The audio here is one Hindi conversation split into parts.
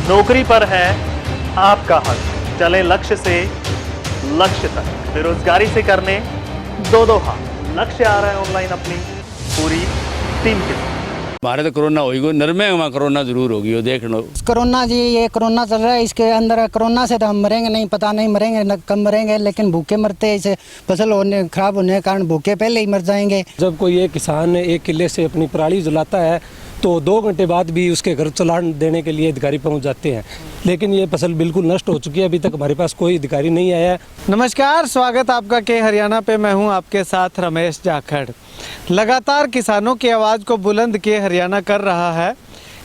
नौकरी पर है आपका हक, चले लक्ष्य से लक्ष्य तक, बेरोजगारी से करने दो हाथ। लक्ष्य आ रहा है ऑनलाइन अपनी पूरी टीम के साथ। हमारे तो कोरोना होगी, नरमे में कोरोना जरूर होगी, वो देख लो। कोरोना जी, ये कोरोना चल रहा है, इसके अंदर कोरोना से तो हम मरेंगे नहीं, पता नहीं मरेंगे न कम मरेंगे, लेकिन भूखे मरते हैं। इसे फसल होने खराब होने के कारण भूखे पहले ही मर जाएंगे। जब कोई एक किसान एक किले से अपनी पराली जलाता है तो 2 घंटे बाद भी उसके घर चलान देने के लिए अधिकारी पहुंच जाते हैं, लेकिन ये फसल बिल्कुल नष्ट हो चुकी है। अभी तक हमारे पास कोई अधिकारी नहीं आया है। नमस्कार, स्वागत आपका के हरियाणा पे। मैं हूं आपके साथ रमेश जाखड़। लगातार किसानों की आवाज़ को बुलंद के हरियाणा कर रहा है।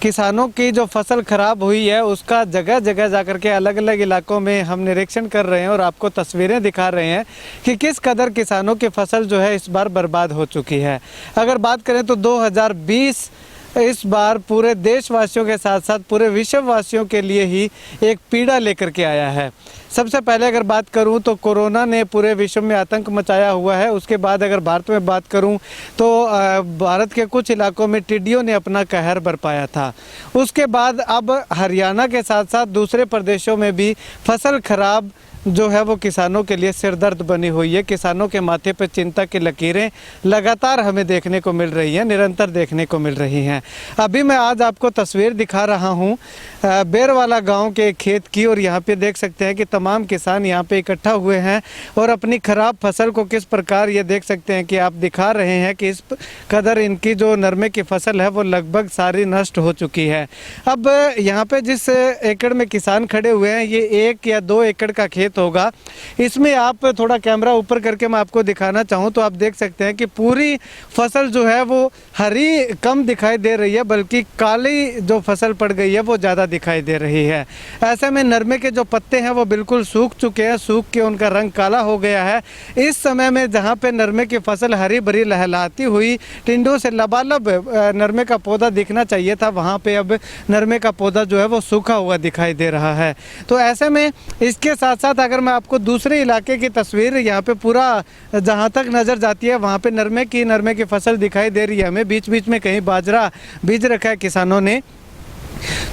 किसानों की जो फसल खराब हुई है उसका जगह जगह जाकर के अलग अलग इलाकों में हम निरीक्षण कर रहे हैं और आपको तस्वीरें दिखा रहे हैं कि किस कदर किसानों की फसल जो है इस बार बर्बाद हो चुकी है। अगर बात करें तो 2020 इस बार पूरे देशवासियों के साथ साथ पूरे विश्ववासियों के लिए ही एक पीड़ा लेकर के आया है। सबसे पहले अगर बात करूं तो कोरोना ने पूरे विश्व में आतंक मचाया हुआ है। उसके बाद अगर भारत में बात करूं तो भारत के कुछ इलाकों में टिड्डियों ने अपना कहर बरपाया था। उसके बाद अब हरियाणा के साथ साथ दूसरे प्रदेशों में भी फसल खराब जो है वो किसानों के लिए सिरदर्द बनी हुई है। किसानों के माथे पर चिंता की लकीरें लगातार हमें देखने को मिल रही हैं, निरंतर देखने को मिल रही हैं। अभी मैं आज आपको तस्वीर दिखा रहा हूं बेरवाला गांव के खेत की, और यहां पे देख सकते हैं कि तमाम किसान यहां पे इकट्ठा हुए हैं और अपनी ख़राब फसल को किस प्रकार ये देख सकते हैं कि आप दिखा रहे हैं कि इस कदर इनकी जो नरमे की फसल है वो लगभग सारी नष्ट हो चुकी है। अब यहाँ पर जिस एकड़ में किसान खड़े हुए हैं ये 1 या 2 एकड़ का खेत होगा। इसमें आप थोड़ा कैमरा ऊपर करके मैं आपको दिखाना चाहूँ तो आप देख सकते हैं कि पूरी फसल जो है वो हरी कम दिखाई दे रही है, बल्कि काली जो फसल पड़ गई है वो ज़्यादा दिखाई दे रही है। ऐसे में नरमे के जो पत्ते हैं वो बिल्कुल सूख चुके हैं, सूख के उनका रंग काला हो गया है। इस समय में जहाँ पे नरमे की फसल हरी भरी लहलाती हुई टिंडों से लबालब नरमे का पौधा दिखना चाहिए था, वहाँ पे अब नरमे का पौधा जो है वो सूखा हुआ दिखाई दे रहा है। तो ऐसे में इसके साथ साथ अगर मैं आपको दूसरे इलाके की तस्वीर यहाँ पे पूरा जहाँ तक नज़र जाती है वहाँ पे नरमे की फसल दिखाई दे रही है हमें। बीच बीच में कहीं बाजरा बीज रखा है किसानों ने।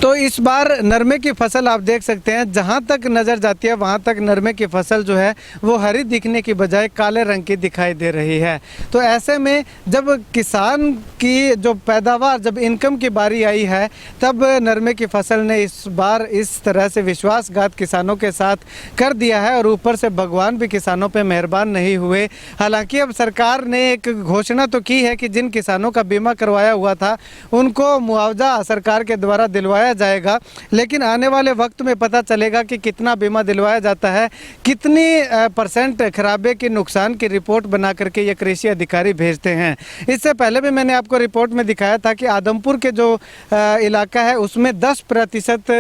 तो इस बार नरमे की फसल आप देख सकते हैं जहाँ तक नज़र जाती है वहाँ तक नरमे की फसल जो है वो हरी दिखने की बजाय काले रंग की दिखाई दे रही है। तो ऐसे में जब किसान की जो पैदावार, जब इनकम की बारी आई है, तब नरमे की फसल ने इस बार इस तरह से विश्वासघात किसानों के साथ कर दिया है और ऊपर से भगवान भी किसानों पर मेहरबान नहीं हुए। हालांकि अब सरकार ने एक घोषणा तो की है कि जिन किसानों का बीमा करवाया हुआ था उनको मुआवजा सरकार के द्वारा दिलवाया जाएगा, लेकिन आने वाले वक्त में पता चलेगा कि कितना बीमा दिलवाया जाता है, कितनी % खराबे की नुकसान की रिपोर्ट बना करके ये कृषि अधिकारी भेजते हैं। इससे पहले भी मैंने आपको रिपोर्ट में दिखाया था कि आदमपुर के जो इलाका है उसमें 10%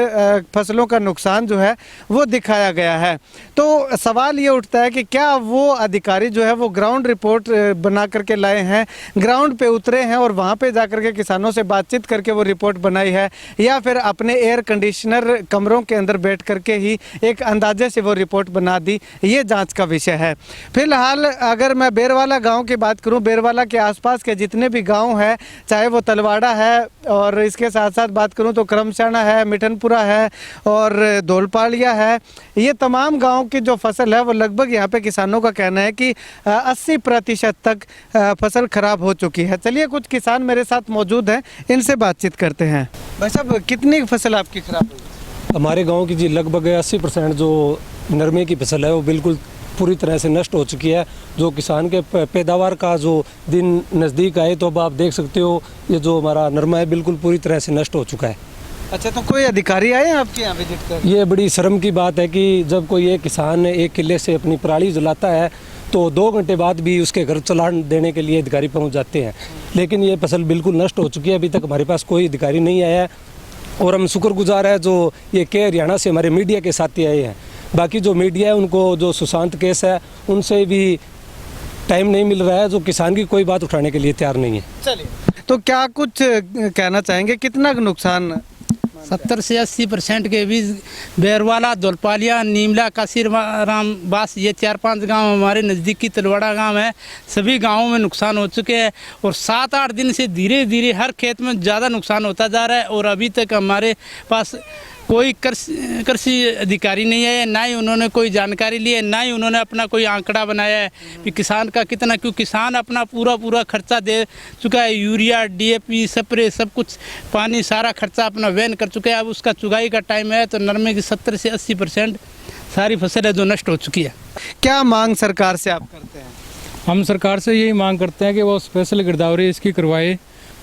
फसलों का नुकसान जो है वो दिखाया गया है। तो सवाल ये उठता है कि क्या वो अधिकारी जो है वो ग्राउंड रिपोर्ट बना करके लाए हैं, ग्राउंड पे उतरे हैं और वहाँ पे जाकर के किसानों से बातचीत करके वो रिपोर्ट बनाई है, या फिर अपने एयर कंडीशनर कमरों के अंदर बैठ करके ही एक अंदाजे से वो रिपोर्ट बना दी, ये जांच का विषय है। फिलहाल अगर मैं बेरवाला गांव की बात करूं, बेरवाला के आसपास के जितने भी गांव हैं, चाहे वो तलवाड़ा है और इसके साथ साथ बात करूं तो क्रमशाना है, मिठनपुरा है और धौलपालिया है, ये तमाम गाँव की जो फसल है वो लगभग यहाँ पे किसानों का कहना है कि 80% तक फसल खराब हो चुकी है। चलिए कुछ किसान मेरे साथ मौजूद हैं, इनसे बातचीत करते हैं। भाई साहब, कितनी फसल आपकी खराब हुई? हमारे गांव की जी लगभग 80% जो नरमे की फसल है वो बिल्कुल पूरी तरह से नष्ट हो चुकी है। जो किसान के पैदावार का जो दिन नज़दीक आए तो अब आप देख सकते हो ये जो हमारा नरमा है बिल्कुल पूरी तरह से नष्ट हो चुका है। अच्छा, तो कोई अधिकारी आए हैं आपके यहाँ विजिट कर? ये बड़ी शर्म की बात है कि जब कोई एक किसान एक किले से अपनी पराली जलाता है तो 2 घंटे बाद भी उसके घर चलान देने के लिए अधिकारी पहुंच जाते हैं, लेकिन ये फसल बिल्कुल नष्ट हो चुकी है। अभी तक हमारे पास कोई अधिकारी नहीं आया है और हम शुक्रगुजार है जो ये के हरियाणा से हमारे मीडिया के साथी आए हैं। बाकी जो मीडिया है उनको जो सुशांत केस है उनसे भी टाइम नहीं मिल रहा है, जो किसान की कोई बात उठाने के लिए तैयार नहीं है। चलिए, तो क्या कुछ कहना चाहेंगे, कितना नुकसान? 70 से 80% के बीच बेरवाला, धौलपालिया, नीमला, काशीराम, बास, ये 4-5 गांव हमारे नज़दीकी तलवाड़ा गांव है। सभी गांवों में नुकसान हो चुके हैं और 7-8 दिन से धीरे धीरे हर खेत में ज़्यादा नुकसान होता जा रहा है और अभी तक हमारे पास कोई कृषि अधिकारी नहीं है, ना ही उन्होंने कोई जानकारी ली है, ना ही उन्होंने अपना कोई आंकड़ा बनाया है कि किसान का कितना, क्योंकि किसान अपना पूरा खर्चा दे चुका है, यूरिया DAP स्प्रे सब कुछ, पानी सारा खर्चा अपना वहन कर चुका है। अब उसका चुगाई का टाइम है तो नरमे की 70 से 80% सारी फसल है जो नष्ट हो चुकी है। क्या मांग सरकार से आप करते हैं? हम सरकार से यही मांग करते हैं कि वो स्पेशल गिरदावरी इसकी करवाए,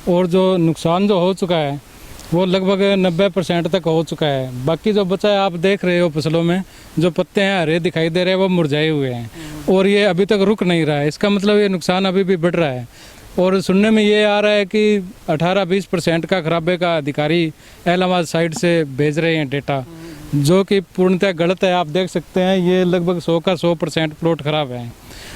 और जो नुकसान जो हो चुका है वो लगभग 90% तक हो चुका है। बाकी जो बचा है आप देख रहे हो फसलों में जो पत्ते हैं हरे दिखाई दे रहे हैं वो मुरझाए हुए हैं, और ये अभी तक रुक नहीं रहा है। इसका मतलब ये नुकसान अभी भी बढ़ रहा है। और सुनने में ये आ रहा है कि 18-20% का खराबे का अधिकारी इलाहाबाद साइड से भेज रहे हैं डेटा, जो कि पूर्णतः गलत है। आप देख सकते हैं ये लगभग 100 का 100% प्लॉट खराब है।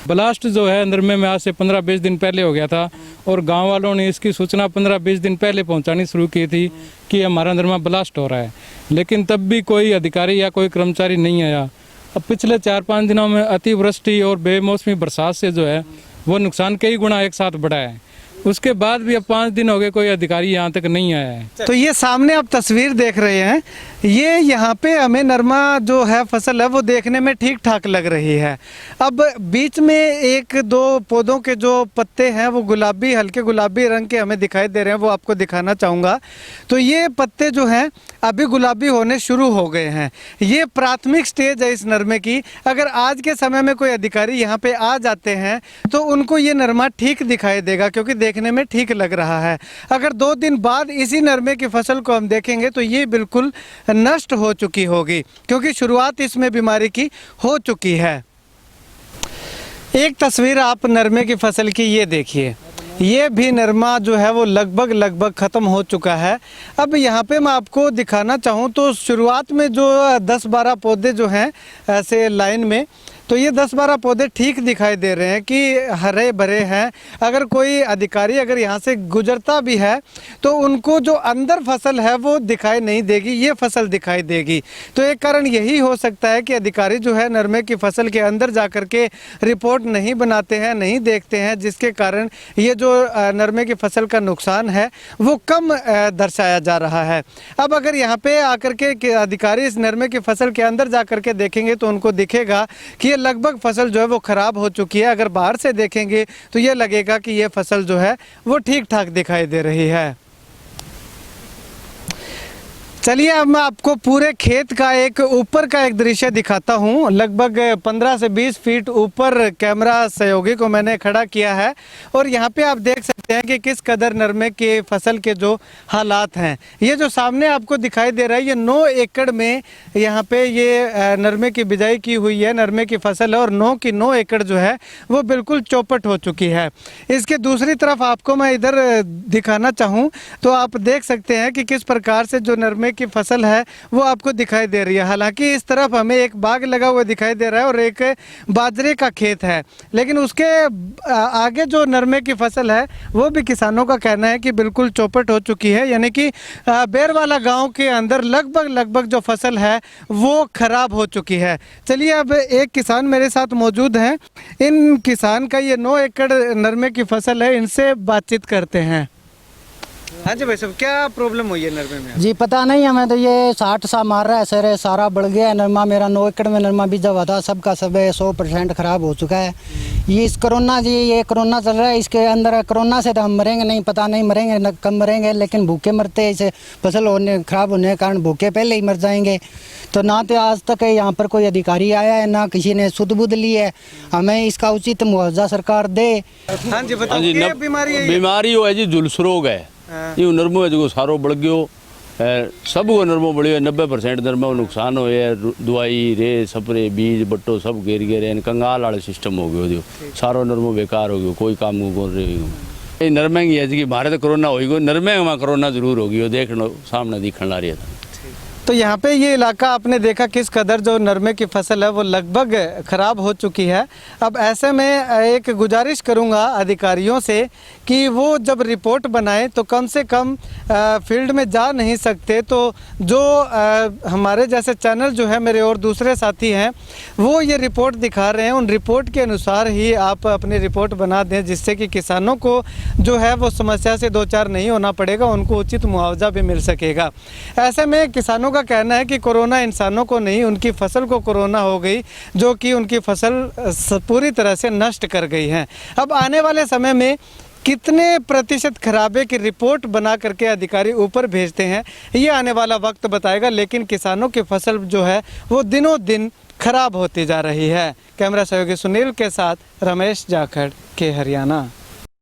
ब्लास्ट जो है नरमे में आज से 15-20 दिन पहले हो गया था, और गांव वालों ने इसकी सूचना 15-20 दिन पहले पहुंचानी शुरू की थी कि हमारा नरमा ब्लास्ट हो रहा है, लेकिन तब भी कोई अधिकारी या कोई कर्मचारी नहीं आया। अब पिछले 4-5 दिनों में अतिवृष्टि और बेमौसमी बरसात से जो है वो नुकसान कई गुना एक साथ बढ़ा है। उसके बाद भी अब 5 दिन हो गए कोई अधिकारी यहाँ तक नहीं आया है। तो ये सामने आप तस्वीर देख रहे हैं, ये यहाँ पे हमें नरमा जो है फसल है वो देखने में ठीक ठाक लग रही है। अब बीच में 1-2 पौधों के जो पत्ते हैं वो गुलाबी, हल्के गुलाबी रंग के हमें दिखाई दे रहे हैं, वो आपको दिखाना चाहूँगा। तो ये पत्ते जो हैं अभी गुलाबी होने शुरू हो गए हैं। ये प्राथमिक स्टेज है इस नरमे की। अगर आज के समय में कोई अधिकारी यहाँ पे आ जाते हैं तो उनको ये नरमा ठीक दिखाई देगा, क्योंकि देखने में ठीक लग रहा है। अगर 2 दिन बाद इसी नरमे की फसल को हम देखेंगे तो ये बिल्कुल नष्ट हो चुकी होगी, क्योंकि शुरुआत इसमें बीमारी की हो चुकी है। एक तस्वीर आप नरमे की फसल की ये देखिए, ये भी नरमा जो है वो लगभग ख़त्म हो चुका है। अब यहाँ पे मैं आपको दिखाना चाहूँ तो शुरुआत में जो 10-12 पौधे जो हैं ऐसे लाइन में, तो ये 10-12 पौधे ठीक दिखाई दे रहे हैं कि हरे भरे हैं। अगर कोई अधिकारी अगर यहाँ से गुजरता भी है तो उनको जो अंदर फसल है वो दिखाई नहीं देगी, ये फसल दिखाई देगी। तो एक कारण यही हो सकता है कि अधिकारी जो है नरमे की फसल के अंदर जा कर के रिपोर्ट नहीं बनाते हैं, नहीं देखते हैं, जिसके कारण ये जो नरमे की फसल का नुकसान है वो कम दर्शाया जा रहा है। अब अगर यहाँ पे आकर के अधिकारी इस नरमे की फसल के अंदर जा कर के देखेंगे तो उनको दिखेगा कि ये लगभग फसल जो है वो ख़राब हो चुकी है। अगर बाहर से देखेंगे तो ये लगेगा कि ये फसल जो है वो ठीक ठाक दिखाई दे रही है। चलिए अब मैं आपको पूरे खेत का एक ऊपर का एक दृश्य दिखाता हूँ। लगभग 15 से 20 फीट ऊपर कैमरा सहयोगी को मैंने खड़ा किया है, और यहाँ पे आप देख सकते हैं कि किस कदर नरमे के फसल के जो हालात हैं। ये जो सामने आपको दिखाई दे रहा है ये 9 एकड़ में यहाँ पे ये नरमे की बिजाई की हुई है, नरमे की फसल है, और 9 की 9 एकड़ जो है वो बिल्कुल चौपट हो चुकी है। इसके दूसरी तरफ आपको मैं इधर दिखाना चाहूँ तो आप देख सकते हैं कि किस प्रकार से जो नरमे की फसल है वो आपको दिखाई दे रही है। हालांकि इस तरफ हमें एक बाग लगा हुआ दिखाई दे रहा है और एक बाजरे का खेत है, लेकिन उसके आगे जो नरमे की फसल है वो भी किसानों का कहना है कि बिल्कुल चौपट हो चुकी है। यानी कि बेरवाला गांव के अंदर लगभग जो फसल है वो खराब हो चुकी है। चलिए अब एक किसान मेरे साथ मौजूद हैं, इन किसान का ये 9 एकड़ नरमे की फसल है, इनसे बातचीत करते हैं। हाँ जी भाई साहब, क्या प्रॉब्लम हुई है नरमे में? जी पता नहीं, हमें तो ये 60 सा मार रहा है सर, सारा बढ़ गया है नरमा। मेरा 9 एकड़ में नरमा बीजा हुआ था, सबका सब 100% खराब हो चुका है। ये इस कोरोना जी, ये कोरोना चल रहा है, इसके अंदर कोरोना से तो हम मरेंगे नहीं, पता नहीं मरेंगे न कम मरेंगे, लेकिन भूखे मरते हैं। इसे फसल खराब होने के कारण भूखे पहले ही मर जाएंगे। तो ना तो आज तक यहाँ पर कोई अधिकारी आया है, ना किसी ने सुध बुध ली है। हमें इसका उचित मुआवजा सरकार दे। हाँ जी बताइए, क्या बीमारी है? बीमारी हो है जी झुलस रोग है। ये नरमो जो सारो बढ़ गयो, सब को नरमो बढ़ियो, 90% नरमो नुकसान हो है। दवाई रे स्प्रे बीज बट्टो सब गिर गए, कंगाल वाले सिस्टम हो गयो, जो सारो नरमो बेकार हो गयो, कोई काम को कर रहे। ये नरमे की है जी, भारत कोरोना हो गयो, नरमे में कोरोना जरूर हो गयो, देख लो सामने दिखने ला रही था। तो यहाँ पे ये इलाका आपने देखा किस कदर जो नरमे की फसल है वो लगभग ख़राब हो चुकी है। अब ऐसे में एक गुजारिश करूँगा अधिकारियों से कि वो जब रिपोर्ट बनाएं तो कम से कम फील्ड में जा नहीं सकते तो जो हमारे जैसे चैनल जो है मेरे और दूसरे साथी हैं वो ये रिपोर्ट दिखा रहे हैं, उन रिपोर्ट के अनुसार ही आप अपनी रिपोर्ट बना दें, जिससे कि किसानों को जो है वो समस्या से दो चार नहीं होना पड़ेगा, उनको उचित मुआवजा भी मिल सकेगा। ऐसे में किसानों किसानों का कहना है कि कोरोना इंसानों को नहीं, उनकी फसल को कोरोना हो गई, जो कि उनकी फसल पूरी तरह से नष्ट कर गई है। अब आने वाले समय में कितने प्रतिशत खराबे की रिपोर्ट बना करके अधिकारी ऊपर भेजते हैं, ये आने वाला वक्त बताएगा। लेकिन किसानों की फसल जो है वो दिनों दिन खराब होती जा रही है। कैमरा सहयोगी सुनील के साथ रमेश जाखड़ के हरियाणा।